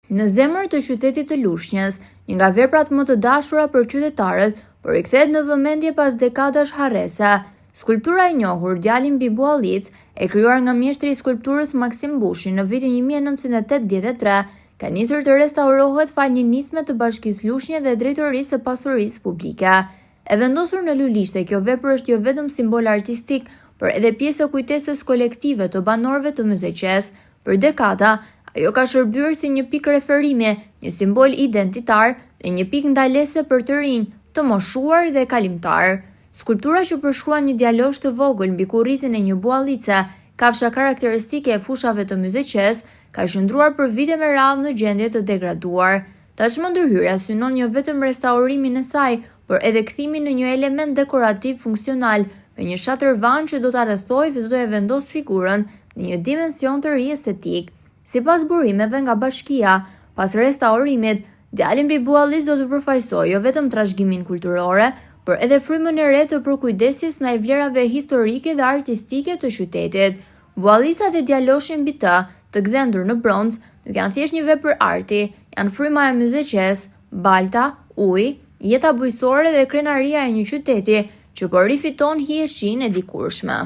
Në zemër të qytetit të Lushnjës, një nga veprat më të dashura për qytetarët, por rikthehet në vëmendje pas dekadash harrese. Skulptura e njohur Djali mbi Buallic, e krijuar nga mjeshtri i skulpturës Maksim Bushi në vitin 1983, ka nisur të restaurohet fal një nisme të Bashkisë Lushnjë dhe Drejtorisë së Pasurisë Publike. E vendosur në Lulishte, kjo vepër është jo vetëm simbol artistik, por edhe pjesë e kujtesës kolektive të banorëve të Myzeqes. Për dekada, ajo ka shërbyer si një pikë referimi, një simbol identitar dhe një pikë ndalese për të rinj, të moshuar dhe kalimtar. Skulptura që përshkruan një djalosh të vogël mbi kurrizin e një buallice, kafsha karakteristike e fushave të Myzeqes, ka qëndruar për vite me radhë në gjendje të degraduar. Tashmë ndërhyrja synon jo vetëm restaurimin e saj, por edhe kthimin në një element dekorativ funksional, me një shatërvan që do ta rrethojë dhe do të vendos figurën në një dimension të ri estetik. Sipas burimeve nga bashkia, pas restaurimit, Djali mbi Buallic do të përfaqësojë jo vetëm trashëgimin kulturore, por edhe frymën e re të përkujdesjes ndaj vlerave historike dhe artistike të qytetit. Buallica dhe djaloshi mbi të gdhendur në bronz, nuk janë thjesht një vepër arti, janë fryma e Myzeqes, balta, uji, jeta bujësore dhe krenaria e një qyteti që po rifiton hijeshinë e dikurshme.